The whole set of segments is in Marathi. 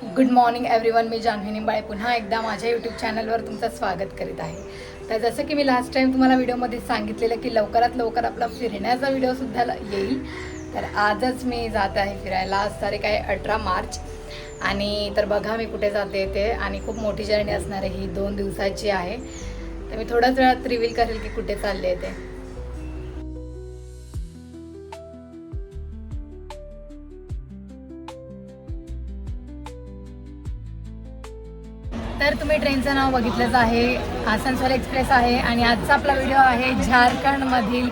Good morning everyone. मी जान्हवी निंबाळे पुन्हा एकदा माझ्या यूट्यूब चॅनलवर तुमचं स्वागत करीत आहे. तर जसं की मी लास्ट टाईम तुम्हाला व्हिडिओमध्ये सांगितलेलं की लवकरात लवकर आपला फिरण्याचा व्हिडिओसुद्धा येईल. तर आजच मी जात आहे फिरायला. आज तारीख आहे 18 मार्च आणि तर बघा मी कुठे जाते ते. आणि खूप मोठी जर्नी असणार आहे, ही 2 दिवसाची आहे. तर मी थोड्याच वेळात रिव्हील करेल की कुठे चालले आहे ते. तर तुम्ही ट्रेनचं नाव बघितलंच आहे, आसनसोल एक्सप्रेस आहे. आणि आजचा आपला व्हिडिओ आहे झारखंडमधील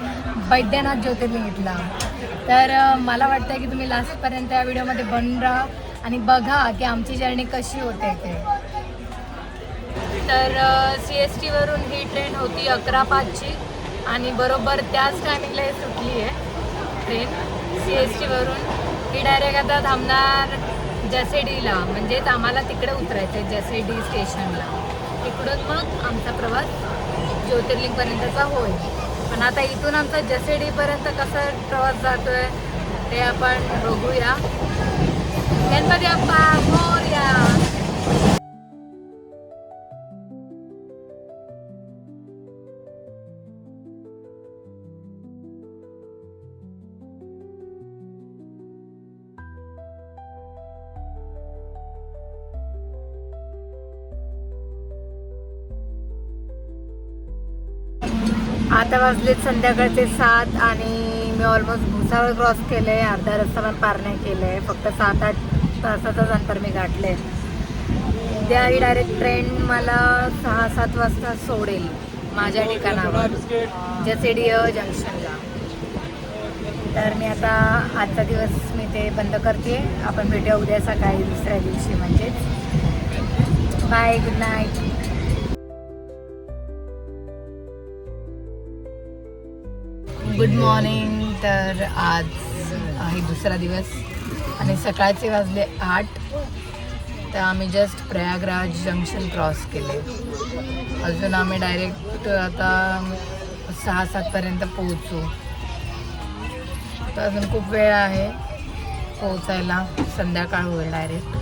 बैद्यनाथ ज्योतिर्लिंगला. तर मला वाटतं की तुम्ही लास्टपर्यंत या व्हिडिओमध्ये बनून राहा आणि बघा की आमची जर्नी कशी होते ते. तर CSTवरून ही ट्रेन होती 11:05ची आणि बरोबर त्याच टायमिंगला ही सुटली आहे ट्रेन CSTवरून. ही डायरेक्ट आता थांबणार जसेडीला, म्हणजेच आम्हाला तिकडे उतरायचं आहे जसेडी स्टेशनला. तिकडून मग आमचा प्रवास ज्योतिर्लिंगपर्यंतचा होईल. पण आता इथून आमचा जसेडीपर्यंत कसा प्रवास जातो आहे ते आपण बघूया. गणपती बाप्पा मोरया. आता वाजलेत संध्याकाळचे 7 आणि मी ऑलमोस्ट भुसावळ क्रॉस केलं आहे. अर्धा रस्ता पण पार नाही केलं आहे. फक्त 7-8 तासाचंच अंतर मी गाठलं आहे. उद्या ही डायरेक्ट ट्रेन मला 6-7 वाजता सोडेल माझ्या ठिकाणावर जसेडी जंक्शनला. तर मी आता आजचा दिवस मी ते बंद करते. आपण भेटूया उद्या सकाळी दुसऱ्या दिवशी म्हणजेच. Bye, good night. Good morning. तर आज आहे दुसरा दिवस आणि सकाळचे वाजले 8. तर आम्ही जस्ट प्रयागराज जंक्शन क्रॉस केले. अजून आम्ही डायरेक्ट आता 6-7पर्यंत पोहोचू. तर अजून खूप वेळ आहे पोहोचायला. संध्याकाळ होईल डायरेक्ट.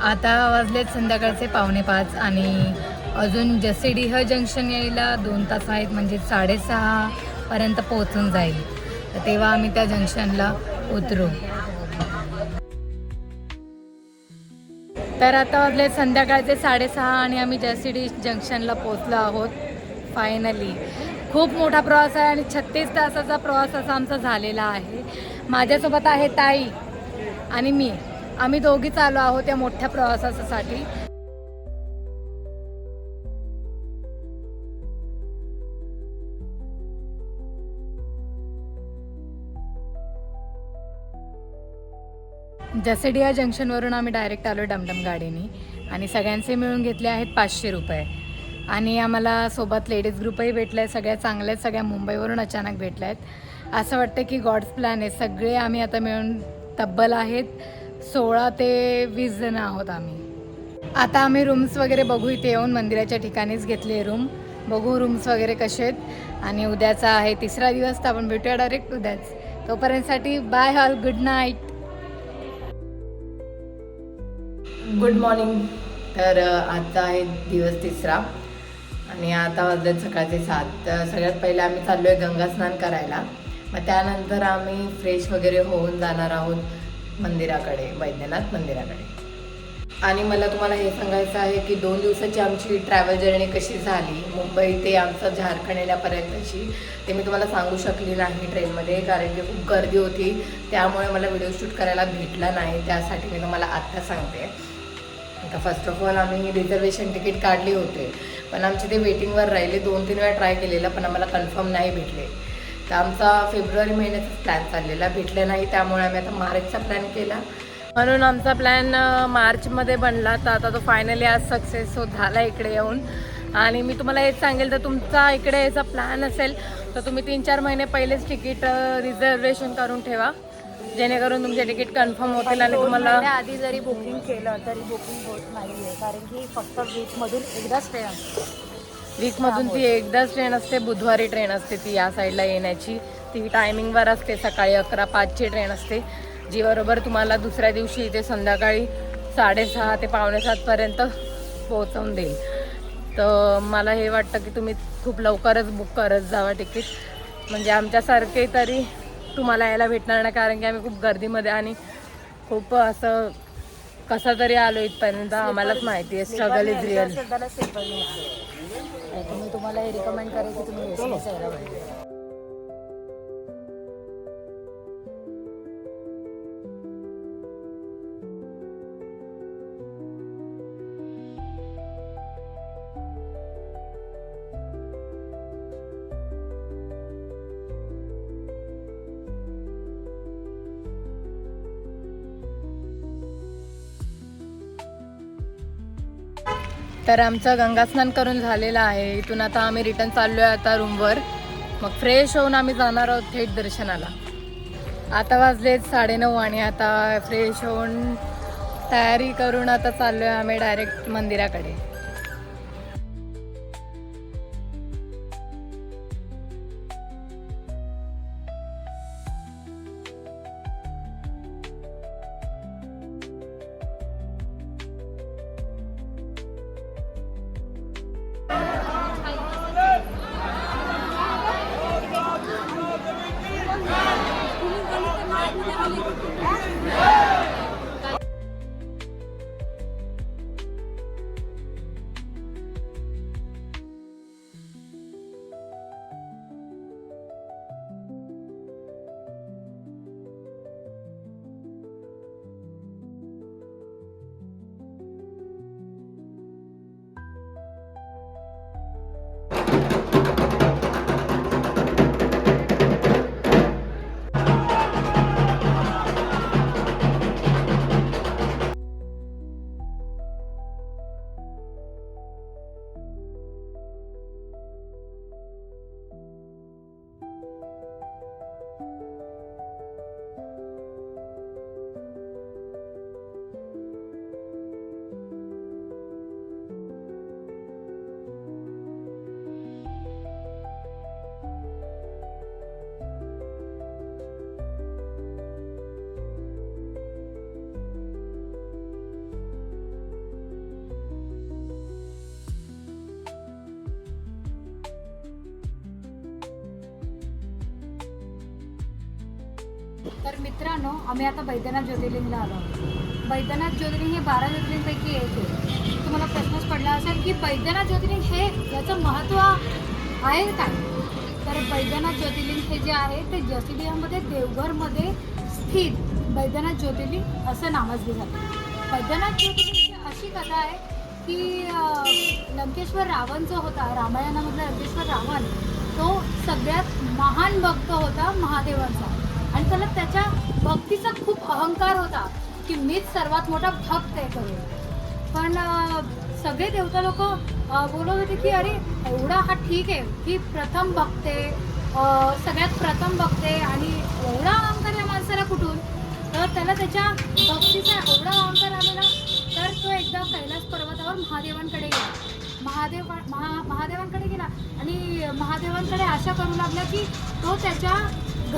आता वाजलेत संध्याकाळचे 4:45 आणि अजून जसेडीह जंक्शन यायला 2 तास आहेत, म्हणजे 6:30पर्यंत पोहोचून जाईल. तर तेव्हा आम्ही त्या जंक्शनला उतरू. तर आता वाजलेत संध्याकाळचे 6:30 आणि आम्ही जसेडी जंक्शनला पोहोचलो आहोत फायनली. खूप मोठा प्रवास आहे आणि 36 तासाचा प्रवास असा आमचा झालेला आहे. माझ्यासोबत आहे ताई आणि मी. आम्ही दोघीच आलो आहोत या मोठ्या प्रवासासाठी. जसेडिया जंक्शनवरून आम्ही डायरेक्ट आलो डमडम गाडीने आणि सगळ्यांचे मिळून घेतले आहेत 500 रुपये. आणि आम्हाला सोबत लेडीज ग्रुपही भेटला आहे. सगळ्या चांगल्या आहेत. सगळ्या मुंबईवरून अचानक भेटल्या आहेत. असं वाटतं की गॉड्स प्लॅन आहे. सगळे आम्ही आता मिळून तब्बल आहेत 16 ते 20 जण आहोत आम्ही. आता आम्ही रूम्स वगैरे बघू. इथे येऊन मंदिराच्या ठिकाणीच घेतले रूम. बघू रूम्स वगैरे कसे आहेत. आणि उद्याचा आहे 3रा दिवस. तर आपण भेटूया डायरेक्ट उद्याच. तोपर्यंतसाठी bye all, good night. Good morning. तर आजचा आहे दिवस 3रा आणि आता वाजलेत सकाळचे 7. तर सगळ्यात पहिले आम्ही चाललो आहे गंगा स्नान करायला. मग त्यानंतर आम्ही फ्रेश वगैरे होऊन जाणार आहोत मंदिराकडे, बैद्यनाथ मंदिराकडे. आणि मला तुम्हाला हे सांगायचं आहे की 2 दिवसाची आमची ट्रॅव्हल जर्नी कशी झाली मुंबई ते आमचं झारखंड येण्यापर्यंतची, ते मी तुम्हाला सांगू शकली नाही ट्रेनमध्ये, कारण की खूप गर्दी होती. त्यामुळे मला व्हिडिओ शूट करायला भेटला नाही. त्यासाठी मी तुम्हाला आत्ता सांगते. आता फर्स्ट ऑफ ऑल आम्ही रिझर्वेशन तिकीट काढली होते, पण आमचे ते वेटिंगवर राहिले. 2-3 वेळा ट्राय केलेला पण आम्हाला कन्फर्म नाही भेटले. तर आमचा फेब्रुवारी महिन्याचाच प्लॅन चाललेला, भेटला नाही. त्यामुळे आम्ही आता मार्चचा प्लॅन केला. म्हणून आमचा प्लॅन मार्चमध्ये बनला. तर आता तो फायनली आज सक्सेस झाला इकडे येऊन. आणि मी तुम्हाला हेच सांगेल, तर तुमचा इकडे याचा प्लॅन असेल तर तुम्ही 3-4 महिने पहिलेच तिकीट रिझर्वेशन करून ठेवा. जेणेकरून तुमचे तिकीट कन्फर्म होतील आणि तुम्हाला आधी जरी बुकिंग केलं तरी बुकिंग होत नाही आहे, कारण की फक्त वीकमधून एकदाच ट्रेन असते. वीकमधून ती एकदाच ट्रेन असते, बुधवारी ट्रेन असते ती या साईडला येण्याची. ती टायमिंगवर असते, सकाळी 11:05ची ट्रेन असते, जी बरोबर तुम्हाला दुसऱ्या दिवशी इथे संध्याकाळी 6:30 ते 6:45पर्यंत पोहोचवून देईल. तर मला हे वाटतं की तुम्ही खूप लवकरच बुक करत जावा तिकीट, म्हणजे आमच्यासारखे तरी तुम्हाला यायला भेटणार नाही, कारण की आम्ही खूप गर्दीमध्ये आणि खूप असं कसं तरी आलो इथपर्यंत. आम्हालाच माहिती आहे स्ट्रगल इज रिअल. तुम्ही तुम्हाला हे रिकमेंड करेल की तुम्ही एसटीच यायला पाहिजे. तर आमचं गंगास्नान करून झालेलं आहे. इथून आता आम्ही रिटर्न चाललो आहे आता रूमवर. मग फ्रेश होऊन आम्ही जाणार आहोत थेट दर्शनाला. आता वाजलेत 9:30 आणि आता फ्रेश होऊन तयारी करून आता चाललो आहे आम्ही डायरेक्ट मंदिराकडे. तर मित्रांनो, आम्ही आता बैद्यनाथ ज्योतिर्लिंगला आलो आहोत. बैद्यनाथ ज्योतिर्लिंग हे 12 ज्योतिर्लिंगपैकी एक आहे. तुम्हाला प्रश्नच पडला असेल की बैद्यनाथ ज्योतिर्लिंग हे याचं महत्त्व आहे काय. तर बैद्यनाथ ज्योतिर्लिंग हे जे आहे ते ज्योतिर्लिंगामध्ये देवघरमध्ये स्थित बैद्यनाथ ज्योतिर्लिंग असं नावाजले जाते. बैद्यनाथ ज्योतिर्लिंगची अशी कथा आहे की लंकेश्वर रावण जो होता, रामायणामधला लंकेश्वर रावण, तो सगळ्यात महान भक्त होता महादेवांचा. आणि त्याला त्याच्या भक्तीचा खूप अहंकार होता की मीच सर्वात मोठा भक्त आहे करून. पण सगळे देवता लोक बोलत होते की अरे एवढा हा ठीक आहे की प्रथम भक्ते, सगळ्यात प्रथम भक्ते, आणि एवढा अहंकार या माणसाला कुठून. तर त्याला त्याच्या भक्तीचा एवढा अहंकार आलेला. तर तो एकदा कैलास पर्वतावर महादेवांकडे गेला. महादेवांकडे गेला आणि महादेवांकडे आशा करू लागला की तो त्याच्या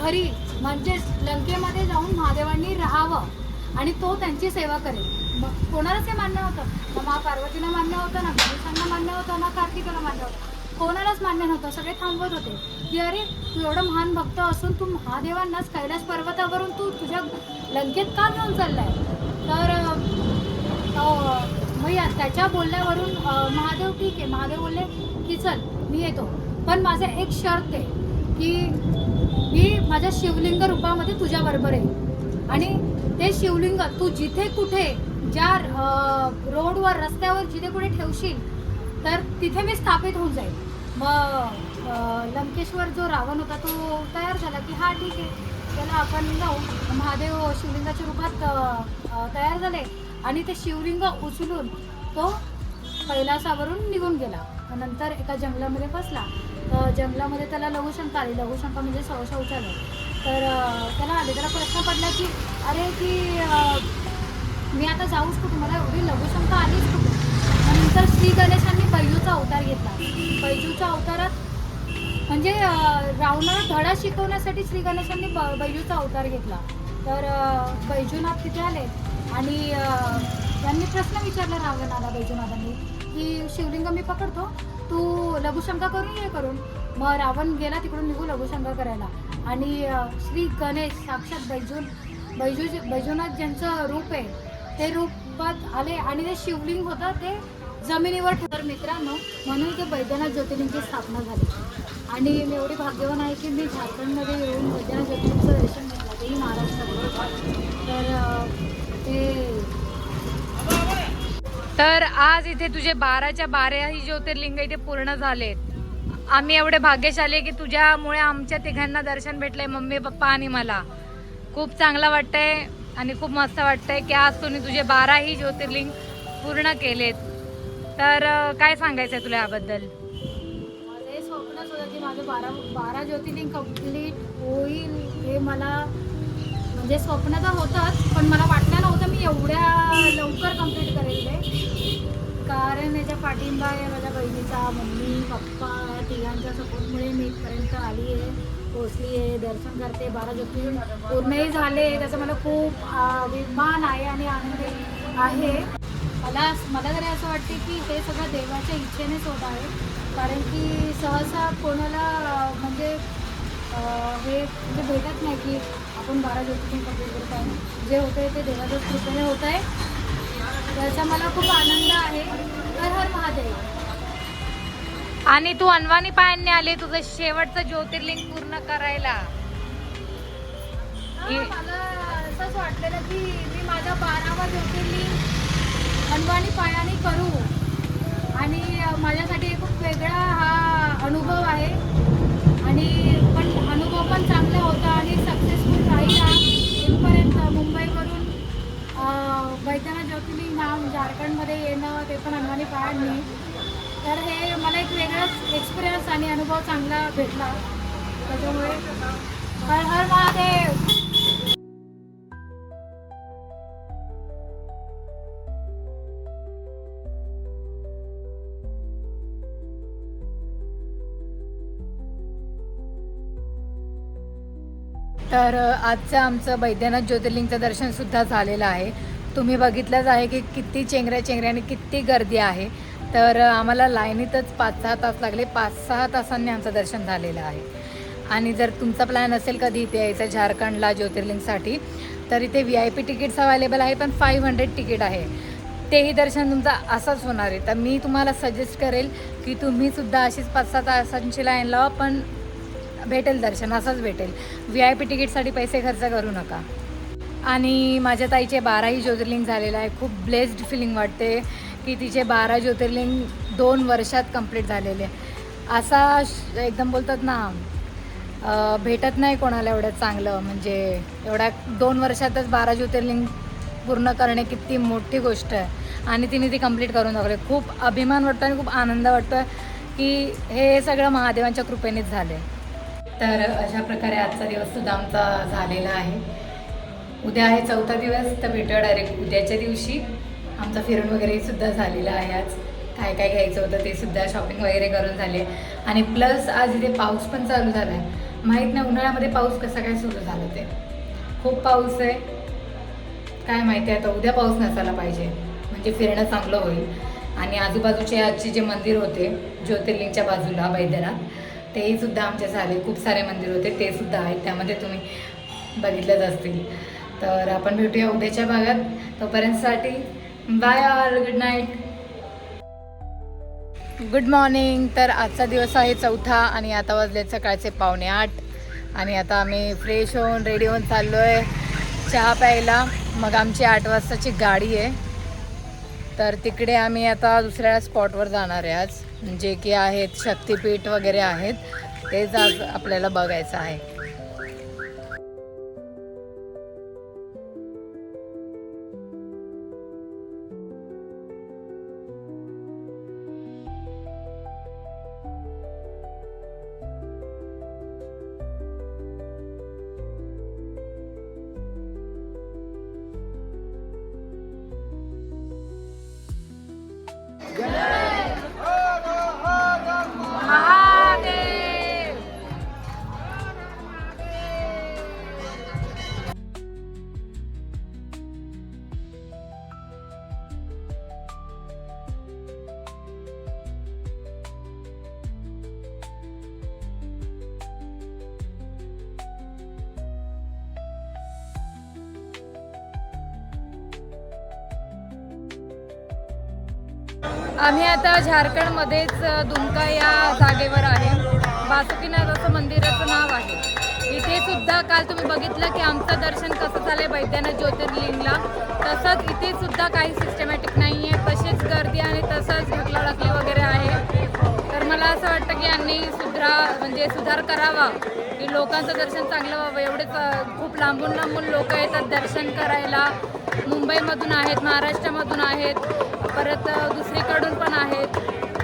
घरी म्हणजेच लंकेमध्ये जाऊन महादेवांनी राहावं आणि तो त्यांची सेवा करेल. मग कोणालाच हे मान्य होतं ना, महापार्वतीला मान्य होतं ना, गणेशांना मान्य होतं ना, कार्तिकाला मान्य होतं. कोणालाच मान्य नव्हतं. सगळे थांबवत होते की अरे तू एवढं महान भक्त असून तू महादेवांनाच कैलास पर्वतावरून तू तुझ्या लंकेत का घेऊन चाललाय. तर मग त्याच्या बोलण्यावरून महादेव ठीक आहे, महादेव बोलले की चल मी येतो, पण माझं एक शर्त आहे की मी माझ्या शिवलिंग रूपामध्ये तुझ्याबरोबर आहे आणि ते शिवलिंग तू जिथे कुठे ज्या रोडवर रस्त्यावर जिथे कुठे ठेवशील तर तिथे मी स्थापित होऊन जाईल. मग लंकेश्वर जो रावण होता तो तयार झाला की हा ठीक आहे, त्याला आपण जाऊ. महादेव शिवलिंगाच्या रूपात तयार झाले आणि ते शिवलिंग उचलून तो कैलासावरून निघून गेला. नंतर एका जंगलामध्ये फसला. जंगलामध्ये त्याला लघुशंका आली. लघुशंका म्हणजे शौचालय. तर त्याला प्रश्न पडला की अरे की मी आता जाऊच कुठं, मला एवढी लघुशंका आलीच कुठं. नंतर श्री गणेशांनी बैजूचा अवतार घेतला. बैजूच्या अवतारात म्हणजे रावणाला धडा शिकवण्यासाठी श्री गणेशांनी बैजूचा अवतार घेतला. तर बैजूनाथ तिथे आले आणि त्यांनी प्रश्न विचारला रावणाला, बैजूनाथांनी, की शिवलिंग मी पकडतो, तू लघुशंका करून ये करून. मग रावण गेला तिकडून निघून लघुशंका करायला आणि श्री गणेश साक्षात बैजूनाथ ज्यांचं रूप आहे ते रूपात आले आणि ते शिवलिंग होतं ते जमिनीवर. तर मित्रांनो, म्हणून ते बैद्यनाथ ज्योतिर्लिंगची स्थापना झाली. आणि मी एवढी भाग्यवान आहे की मी झारखंडमध्ये येऊन बैद्यनाथ ज्योतिर्लिंगचं दर्शन घेतलं, तेही महाराष्ट्रात. तर आज इथे तुझे 12च्या 12ही ज्योतिर्लिंग इथे पूर्ण झालेत. आम्ही एवढे भाग्यशाली आहे की तुझ्यामुळे आमच्या तिघांना दर्शन भेटलंय, मम्मी पप्पा आणि मला. खूप चांगलं वाटतंय आणि खूप मस्त वाटतंय की आज तुम्ही तुझे 12ही ज्योतिर्लिंग पूर्ण केलेत. तर काय सांगायचं आहे तुला याबद्दल? माझं हे स्वप्नच होतं की माझं 12 ज्योतिर्लिंग कंप्लीट होईल, हे मला म्हणजे स्वप्न तर होतंच, पण मला वाटलं नव्हतं मी एवढ्या लवकर कंप्लीट करेल ते. कारण याच्या पाठिंबा आहे माझ्या बहिणीचा, मम्मी पप्पा या तिघांच्या सपोर्टमुळे मी इथपर्यंत आली आहे, पोचली आहे, दर्शन करते. 12 ज्योतिर्लिंग पूर्णही झाले, त्याचा मला खूप अभिमान आहे आणि आनंद आहे. मला तरी असं वाटते की हे सगळं देवाच्या इच्छेनेच होत आहे. कारण की सहसा कोणाला म्हणजे हे म्हणजे भेटत नाही की आपण 12 ज्योतिर्लिंग कंप्लीट करत आहे. जे होतं आहे ते देवाच्या कृपेने होत आहे, त्याचा मला खूप आनंद आहे. हर हर महादेव. आणि तू अनवाणी पायांनी आले तुझं शेवटचं ज्योतिर्लिंग पूर्ण करायला. मला असंच वाटलेलं की मी माझा 12वा ज्योतिर्लिंग अनवाणी पायाने करू आणि माझ्यासाठी खूप वेगळा हा अनुभव आहे. आणि पण अनुभव पण चांगला होता आणि सक्सेसफुल राहिला. इथपर्यंत मुंबईवरून बैद्यनाथ ज्योतिर्लिंग नाव झारखंडमध्ये येणं, ते पण अनवाणी पायांनी. तर हे मला एक वेगळाच एक्सपिरियन्स आणि अनुभव चांगला भेटला. त्याच्यामुळे हर हर महादेव. तर आजचं आमचं बैद्यनाथ ज्योतिर्लिंगचं दर्शनसुद्धा झालेलं आहे. तुम्ही बघितलंच आहे की किती चेंगऱ्या आणि किती गर्दी आहे. तर आम्हाला लाईनीतच 5-6 तास लागले. 5-6 तासांनी आमचं दर्शन झालेलं आहे. आणि जर तुमचा प्लॅन असेल कधी इथे यायचं झारखंडला ज्योतिर्लिंगसाठी, तर इथे VIP तिकीट्स अवेलेबल आहे, पण 500 तिकीट आहे. तेही दर्शन तुमचं असंच होणार आहे. तर मी तुम्हाला सजेस्ट करेल की तुम्हीसुद्धा अशीच 5-6 तासांची लाईन लावा, पण भेटेल दर्शन, असंच भेटेल. VIP तिकीटसाठी पैसे खर्च करू नका. आणि माझ्या ताईचे 12ही ज्योतिर्लिंग झालेलं आहे. खूप ब्लेस्ड फिलिंग वाटते की तिचे 12 ज्योतिर्लिंग 2 वर्षात कंप्लीट झालेले. असा एकदम बोलतात ना, भेटत नाही कोणाला एवढं चांगलं, म्हणजे एवढ्या 2 वर्षातच 12 ज्योतिर्लिंग पूर्ण करणे किती मोठी गोष्ट आहे. आणि तिने ती कंप्लीट करून दाखवले. खूप अभिमान वाटतो आणि खूप आनंद वाटतो की हे सगळं महादेवांच्या कृपेनेच झाले. तर अशा प्रकारे आजचा दिवससुद्धा आमचा झालेला आहे. उद्या आहे 4था दिवस, तर भेटूया डायरेक्ट उद्याच्या दिवशी. आमचा फिरून वगैरे सुद्धा झालेला आहे. आज काय काय घ्यायचं होतं ते सुद्धा शॉपिंग वगैरे करून झाले. आणि प्लस आज इथे पाऊस पण चालू झाला आहे. माहीत नाही उन्हाळ्यामध्ये पाऊस कसा काय सुरू झाला ते. खूप पाऊस आहे, काय माहिती आहे. आता उद्या पाऊस नसायला पाहिजे, म्हणजे फिरणं चांगलं होईल. आणि आजूबाजूचे आजचे जे मंदिर होते ज्योतिर्लिंगच्या बाजूला बैद्यनाथ, तेही सुद्धा आमचे झाले. खूप सारे मंदिर होते, ते सुद्धा आहेत, त्यामध्ये तुम्ही बघितलंच असतील. तर आपण भेटूया उद्याच्या भागात. तोपर्यंतसाठी bye all, good night. Good morning. तर आजचा दिवस आहे 4था आणि आता वाजले सकाळचे 7:45. आणि आता आम्ही फ्रेश होऊन रेडी होऊन चाललो आहे चहा प्यायला. मग आमची 8 वाजताची गाडी आहे, तर तिकडे आम्ही आता दुसऱ्या स्पॉटवर जाणार आहे आज, जे की आहेत शक्तिपीठ वगैरे आहेत, तेच आज आपल्याला बघायचं आहे. आम्ही आता झारखंडमध्येच दुमका या जागेवर आहे. बासुकीनाथ असं मंदिराचं नाव आहे. इथे सुद्धा काल तुम्ही बघितलं की आमचं दर्शन कसं झालंय बैद्यनाथ ज्योतिर्लिंगला, तसंच इथे सुद्धा काही सिस्टमॅटिक नाही आहे. तशीच गर्दी आणि तसंच ढकलाढकली वगैरे आहे. तर मला असं वाटतं की यांनी सुधार करावा की लोकांचं दर्शन चांगलं व्हावं. एवढेच खूप लांबून लांबून लोक येतात दर्शन करायला. मुंबईमधून आहेत, महाराष्ट्रामधून आहेत, परत दुसरीकडून पण आहेत.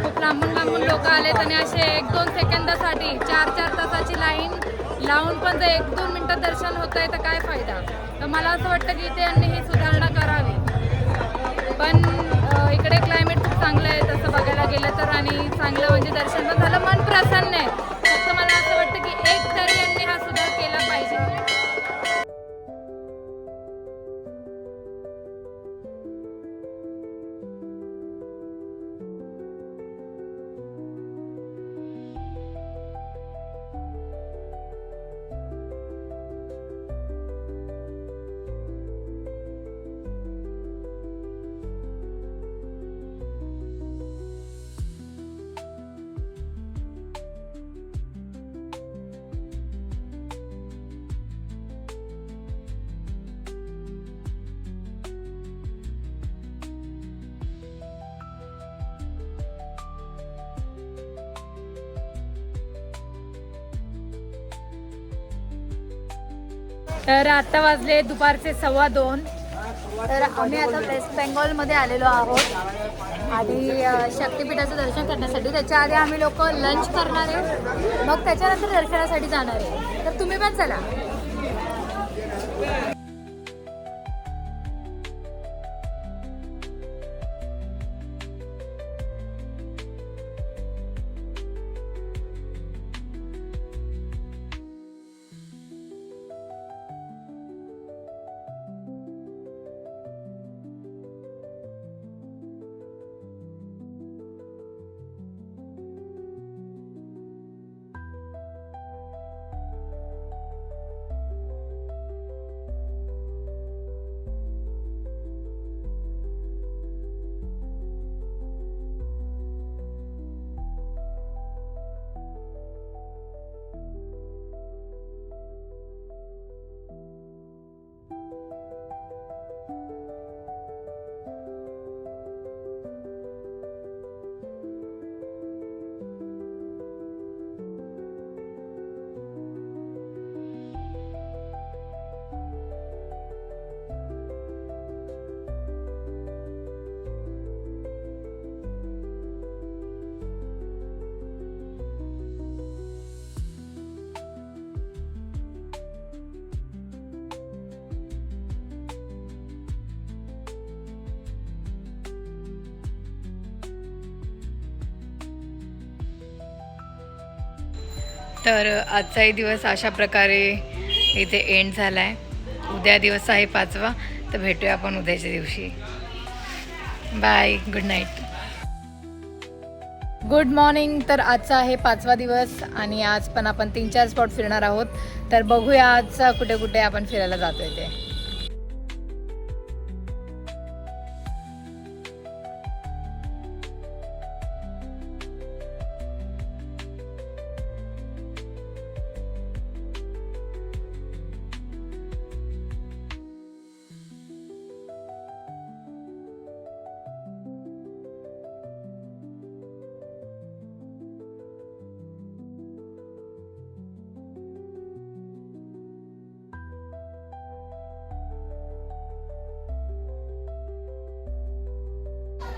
खूप लांबून लांबून लोक आलेत आणि असे 1-2 सेकंदासाठी 4-4 तासाची लाईन लावून पण जर 1-2 मिनटं दर्शन होत आहे तर काय फायदा. तर मला असं वाटतं की इथे यांनी ही सुधारणा करावी. पण इकडे क्लायमेट खूप चांगलं आहे तसं बघायला गेलं तर, आणि चांगलं म्हणजे दर्शन पण झालं, मन प्रसन्न आहे. फक्त मला असं वाटतं की एक तरी यांनी हा सुधार केला पाहिजे. तर आता वाजले दुपारचे 1:15. तर आम्ही आता वेस्ट बेंगॉलमध्ये आलेलो आहोत आधी शक्तिपीठाचं दर्शन करण्यासाठी. त्याच्या आधी आम्ही लोक लंच करणार आहे, मग त्याच्यानंतर दर्शनासाठी जाणार आहे. तर तुम्ही पण चला. तर आजचाही दिवस अशा प्रकारे इथे एंड झाला आहे. उद्या दिवस आहे 5वा. तर भेटूया आपण उद्याच्या दिवशी. Bye, good night. Good morning. तर आजचा आहे 5वा दिवस आणि आज पण आपण 3-4 स्पॉट फिरणार आहोत. तर बघूया आज कुठे कुठे आपण फिरायला जातोय ते.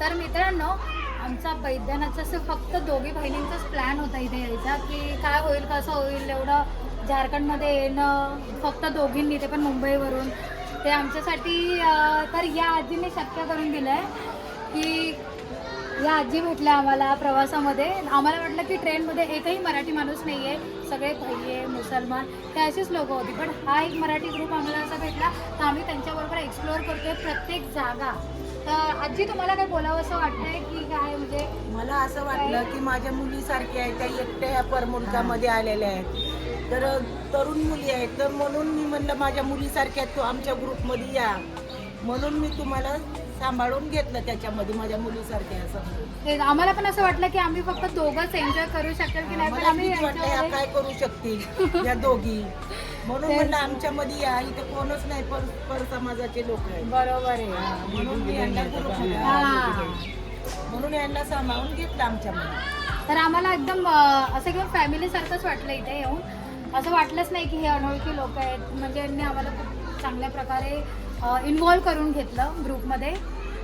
तर मित्रांनो, आमचा बैद्यनाथचा असं फक्त दोघी बहिणींचाच प्लॅन होता इथे यायचा, की काय होईल कसं होईल, एवढं झारखंडमध्ये येणं फक्त दोघींनी, ते पण मुंबईवरून. ते आमच्यासाठी तर या आजीने शक्य करून दिलं आहे की या आजी भेटल्या आम्हाला प्रवासामध्ये. आम्हाला वाटलं की ट्रेनमध्ये एकही मराठी माणूस नाही आहे, सगळे भैये मुसलमान हे अशीच लोकं होती. पण हा एक मराठी ग्रुप आम्हाला असा भेटला, तर आम्ही त्यांच्याबरोबर एक्सप्लोअर करतोय प्रत्येक जागा. तर आजी, तुम्हाला काय बोलावं असं वाटतंय की काय? म्हणजे मला असं वाटलं की माझ्या मुलीसारख्या आहेत, त्या एकट्या परमुलकामध्ये आलेल्या आहेत, तर तरुण मुली आहेत, तर म्हणून मी म्हणलं माझ्या मुलीसारख्या तो आमच्या ग्रुपमध्ये या. म्हणून मी तुम्हाला सांभाळून घेतलं त्याच्यामध्ये माझ्या मुलीसारखे असं. ते आम्हाला पण असं वाटलं की आम्ही फक्त दोघंच एन्जॉय करू शकेल की नाही, पण मला आम्ही भीती वाटलं या यांच्यामध्ये- काय करू शकतील या दोघी, म्हणून म्हणलं आमच्यामध्ये या, इथं कोणच नाही पर समाजाचे लोक आहेत. बरोबर आहे. म्हणून मी यांना हा. म्हणून यांना सांभाळून घेतलं आमच्यामध्ये. तर आम्हाला एकदम असं किंवा फॅमिली सारखंच वाटलं इथे येऊन. असं वाटलंच नाही की हे अनोळखी लोक आहेत. म्हणजे यांनी आम्हाला खूप चांगल्या प्रकारे इन्व्हॉल्व करून घेतलं ग्रुपमध्ये.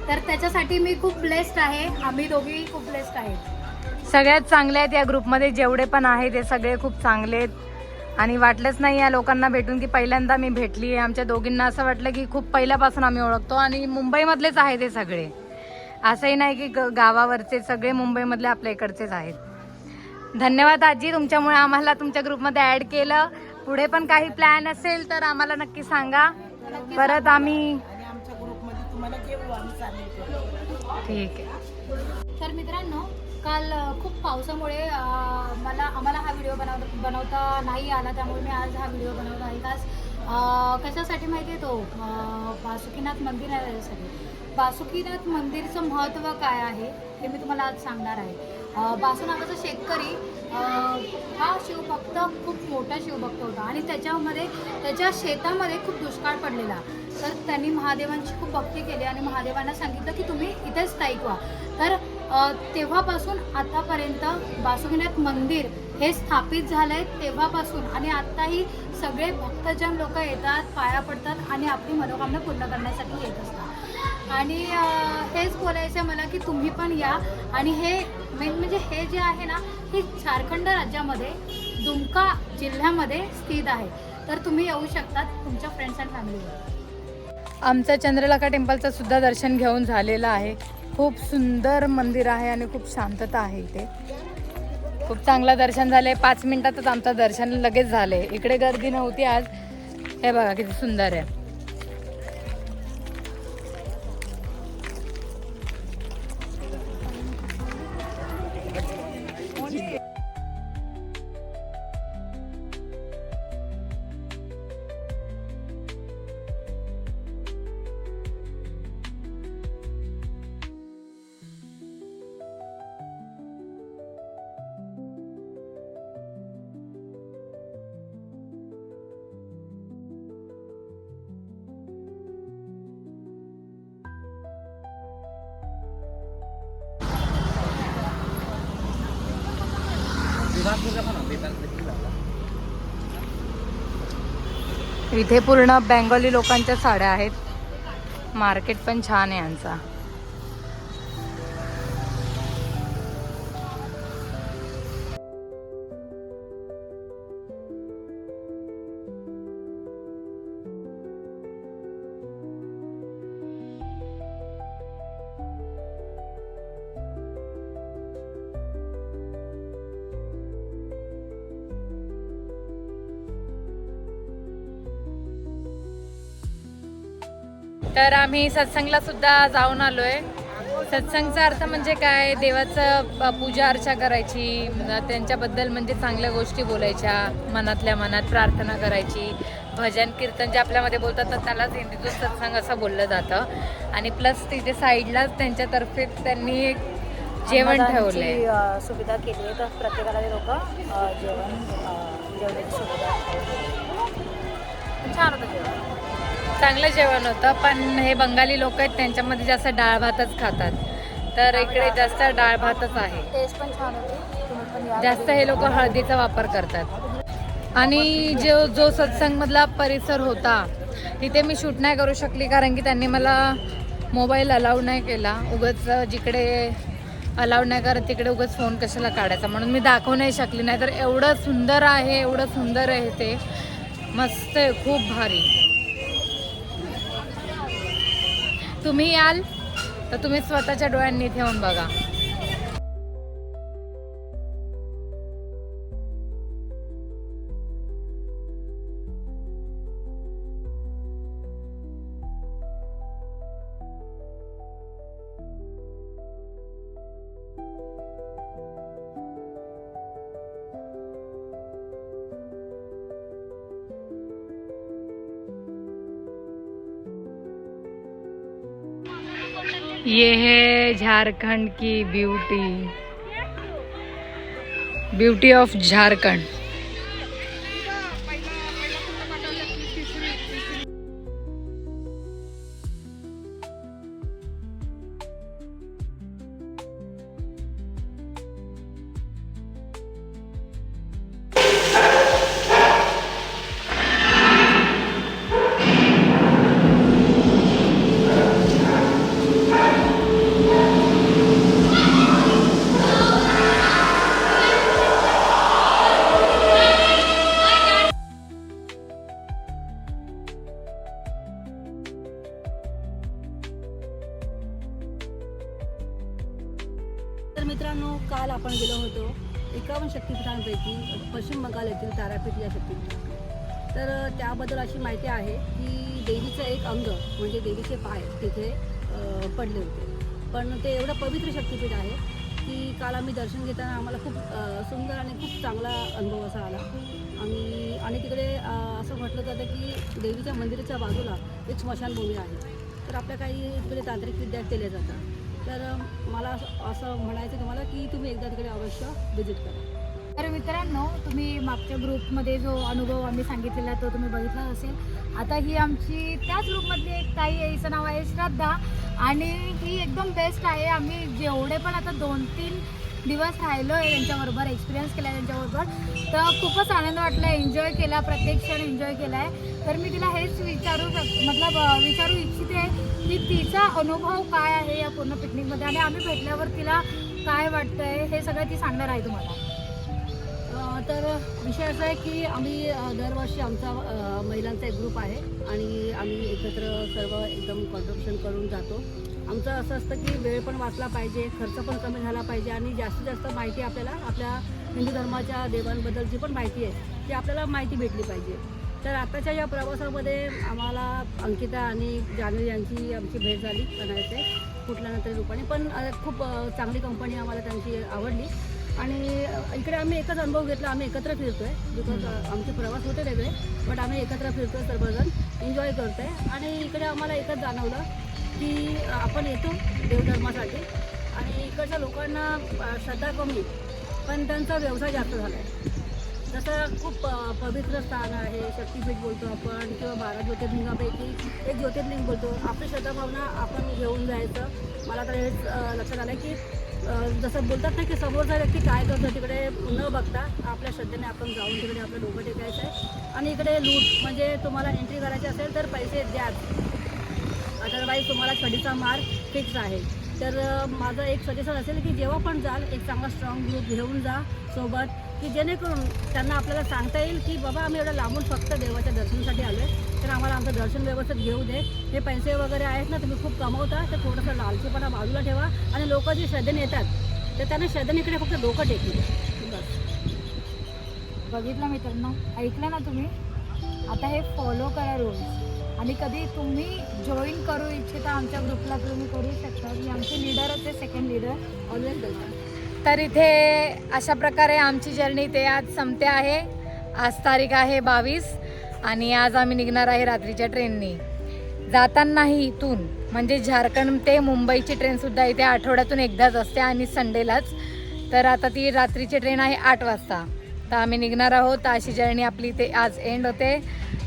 तर त्याच्यासाठी मी खूप ब्लेस्ड आहे. आम्ही दोघी खूप ब्लेस्ड आहेत. सगळ्यात चांगले आहेत या ग्रुपमध्ये जेवढे पण आहे ते सगळे खूप चांगले आहेत आणि वाटलंच नाही या लोकांना भेटून की पहिल्यांदा मी भेटली आहे. आमच्या दोघींना असं वाटलं की खूप पहिल्यापासून आम्ही ओळखतो आणि मुंबईमधलेच आहे ते सगळे. असंही नाही की गावावरचे, सगळे मुंबईमधले आपल्या इकडचेच आहेत. धन्यवाद आजी, तुमच्यामुळे आम्हाला तुमच्या ग्रुपमध्ये ॲड केलं. पुढे पण काही प्लॅन असेल तर आम्हाला नक्की सांगा. परत आम्ही आणि आमच्या ग्रुपमध्ये तुम्हाला जेवू आम्ही सामील करू. ठीक आहे. तर मित्रांनो, काल खूप पावसामुळे आम्हाला हा व्हिडिओ बनवता नाही आला. त्यामुळे मी आज हा व्हिडिओ बनवत आहे. आज कशासाठी माहिती आहे, तो बासुकीनाथ मंदिर आहे त्याच्यासाठी. बासुकीनाथ मंदिरचं महत्त्व काय आहे हे मी तुम्हाला आज सांगणार आहे. बासू नावाचा शेतकरी हा शिवभक्त, खूप मोठा शिवभक्त होता आणि त्याच्या शेतामध्ये खूप दुष्काळ पडलेला. तर त्यांनी महादेवांची खूप भक्ती केली आणि महादेवांना सांगितलं की तुम्ही इथेच स्थायिक व्हा. तर तेव्हापासून आतापर्यंत बासुकीनाथ मंदिर हे स्थापित झालं आहे तेव्हापासून. आणि आत्ताही सगळे भक्तजन लोक येतात, पाया पडतात आणि आपली मनोकामना पूर्ण करण्यासाठी येत असतात. आणि हेच बोलायचं आहे मला की तुम्ही पण या. आणि हे मेन म्हणजे हे जे आहे ना, हे झारखंड राज्यामध्ये दुमका जिल्ह्यामध्ये स्थित आहे. तर तुम्ही येऊ शकतात तुमच्या फ्रेंड्स अँड फॅमिलीवर. आमचं चंद्रलखा टेम्पलचं सुद्धा दर्शन घेऊन झालेलं आहे. खूप सुंदर मंदिर आहे आणि खूप शांतता आहे इथे. खूप चांगलं दर्शन झाले. 5 मिनिटातच आमचं दर्शन लगेच झाले. इकडे गर्दी नव्हती आज. हे बघा किती सुंदर आहे. इथे पूर्ण बेंगोली लोकांच्या साड्या आहेत. मार्केट पण छान आहे यांचा. तर आम्ही सत्संगला सुद्धा जाऊन आलोय. सत्संगचा अर्थ म्हणजे काय, देवाचं पूजा अर्चा करायची, त्यांच्याबद्दल म्हणजे चांगल्या गोष्टी बोलायच्या, मनातल्या मनात प्रार्थना करायची, भजन कीर्तन जे आपल्यामध्ये बोलतात तर त्यालाच हिंदीतून सत्संग असं बोललं जातं. आणि प्लस तिथे साईडलाच त्यांच्यातर्फे त्यांनी एक जेवण ठेवलंय, सुविधा केली आहे. तर प्रत्येकाला लोक जेवणाची सुविधा छान होतं जेवण. चांगलं जेवण होतं. पण हे बंगाली लोक आहेत त्यांच्यामध्ये जास्त डाळ भातच खातात, तर इकडे जास्त डाळ भातच आहे. टेस्ट पण छान होती. तुम्ही पण या. जास्त हे लोक हळदीचा वापर करतात. आणि जो सत्संगमधला परिसर होता तिथे मी शूट नाही करू शकली कारण की त्यांनी मला मोबाईल अलाउ नाही केला. उगाच जिकडे अलाउड नाही करत तिकडे उगाच फोन कशाला काढायचा, म्हणून मी दाखवू नाही शकली. नाही तर एवढं सुंदर आहे, एवढं सुंदर आहे ते, मस्त आहे, खूप भारी. तुम्ही याल तर तुम्ही स्वतःच्या डोळ्यांनी इथे येऊन बघा. ये है झारखंड की ब्यूटी ऑफ झारखंड। तर मित्रांनो, काल आपण गेलो होतो 51 शक्तिपीठांपैकी पश्चिम बंगाल येथील तारापीठ या शक्तिपीठ। तर त्याबद्दल अशी माहिती आहे की देवीचं एक अंग म्हणजे देवीचे पाय तिथे पडले होते, पण ते एवढं पवित्र शक्तिपीठ आहे की काल आम्ही दर्शन घेताना आम्हाला खूप सुंदर आणि खूप चांगला अनुभव असा आला। आणि तिकडे असं म्हटलं जातं की देवीच्या मंदिराच्या बाजूला एक स्मशानभूमी आहे, तर आपल्या काही तिकडे तांत्रिक विद्या केल्या जातात। तर मला असं म्हणायचं तुम्हाला की तुम्ही एकदा तिकडे अवश्य व्हिजिट करा। तर मित्रांनो, तुम्ही मागच्या ग्रुपमध्ये जो अनुभव आम्ही सांगितलेला तो तुम्ही बघितला असेल। आता ही आमची त्याच ग्रुपमधली एक ताई आहे, हिचं नाव आहे श्रद्धा, आणि ही एकदम बेस्ट आहे। आम्ही जेवढे पण आता 2-3 दिवस राहिलो आहे त्यांच्याबरोबर, एक्सपिरियन्स केला आहे त्यांच्याबरोबर, तर खूपच आनंद वाटला, एन्जॉय केला, प्रत्येक क्षण एन्जॉय केला आहे। तर मी तिला हेच विचारू इच्छिते की तिचा अनुभव काय आहे या पूर्ण पिकनिकमध्ये, आणि आम्ही भेटल्यावर तिला काय वाटतंय हे सगळं ती सांगणार आहे तुम्हाला। तर विषय असा आहे की आम्ही दरवर्षी आमचा महिलांचा एक ग्रुप आहे आणि आम्ही एकत्र सर्व एकदम कॉन्ट्रिब्युशन करून जातो। आमचं असं असतं की वेळ पण वाचला पाहिजे, खर्च पण कमी झाला पाहिजे आणि जास्तीत जास्त माहिती आपल्याला आपल्या हिंदू धर्माच्या देवांबद्दलची पण माहिती आहे ती आपल्याला माहिती भेटली पाहिजे। तर आताच्या या प्रवासामध्ये आम्हाला अंकिता आणि जान्हवी यांची आमची भेट झाली कणायचे कुठल्या ना तरी रूपाने, पण खूप चांगली कंपनी आम्हाला त्यांची आवडली। आणि इकडे आम्ही एकच अनुभव घेतला, आम्ही एकत्र फिरतोय, बिकॉज आमचे प्रवास होते वेगळे, बट आम्ही एकत्र फिरतोय, सर्वजण एन्जॉय करतोय। आणि इकडे आम्हाला एकच जाणवलं की आपण येतो देवधर्मासाठी आणि इकडच्या लोकांना श्रद्धा कमी पण त्यांचा व्यवसाय जास्त झाला आहे। जसं खूप पवित्र स्थान आहे, शक्तिपीठ बोलतो आपण किंवा 12 ज्योतिर्लिंगापैकी एक ज्योतिर्लिंग बोलतो, आपली श्रद्धाभावना आपण घेऊन जायचं। मला तर हेच लक्षात आलं की जसं बोलतात ना की समोरचा व्यक्ती काय करतो तिकडे न बघता आपल्या श्रद्धेने आपण जाऊन तिकडे आपलं डोकं टेकायचं आहे। आणि इकडे लूट म्हणजे तुम्हाला एंट्री करायची असेल तर पैसे द्याच, अदरवाईज तुम्हाला छडीचा मार फिक्स आहे। तर माझं एक सजेशन असेल की जेव्हा पण जाल एक चांगला स्ट्रॉंग ग्रुप घेऊन जा सोबत, की जेणेकरून त्यांना आपल्याला सांगता येईल की बाबा आम्ही एवढं लांबून फक्त देवाच्या दर्शनासाठी आलो आहे, तर आम्हाला आमचं दर्शन व्यवस्थित घेऊ दे। हे पैसे वगैरे आहेत ना तुम्ही खूप कमवता, तर थोडंसं लालचीपणा बाजूला ठेवा आणि लोक जी श्रद्धेने येतात तर त्यांना श्रद्धेने फक्त डोकं टेकली बस। बघितलं मित्रांनो, ऐकलं ना तुम्ही? आता हे फॉलो करा रोज, आणि कधी तुम्ही जॉईन करू इच्छिता आमच्या ग्रुपला तुम्ही करू शकता। मी आमचे लीडरच आहे, सेकंड लीडर, ऑलवेज वेलकम। तर इथे अशा प्रकारे आमची जर्नी ते आज संपते आहे। आज तारीख आहे 22 आणि आज आम्ही निघणार आहे रात्रीच्या ट्रेननी। जातानाही इथून म्हणजे झारखंड ते मुंबईची ट्रेनसुद्धा इथे आठवड्यातून एकदाच असते आणि संडेलाच। तर आता ती रात्रीची ट्रेन आहे 8 वाजता, तर आम्ही निघणार आहोत। तर अशी जर्नी आपली इथे आज एंड होते।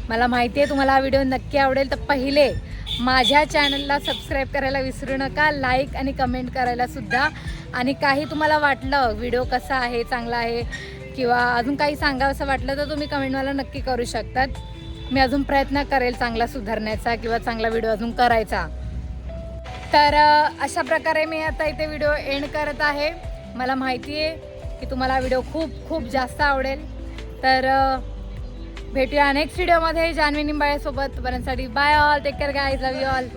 मला माहिती आहे तुम्हाला हा व्हिडिओ नक्की आवडेल, तर पहिले माझ्या चॅनलला सबस्क्राईब करायला विसरू नका, लाईक आणि कमेंट करायला सुद्धा। आणि काही तुम्हाला वाटलं व्हिडिओ कसा आहे, चांगला आहे किंवा अजून काही सांगावं असं वाटलं तर तुम्ही कमेंट मला नक्की करू शकतात। मी अजून प्रयत्न करेल चांगला सुधारण्याचा किंवा चांगला व्हिडिओ अजून करायचा। तर अशा प्रकारे मी आता इथे व्हिडिओ एंड करत आहे। मला माहिती आहे की तुम्हाला व्हिडिओ खूप खूप जास्त आवडेल। तर भेटूया नेक्स्ट व्हिडिओमध्ये जान्हवी निंबाळेसोबत। पर्यंतसाठी bye all, take care guys, love you all.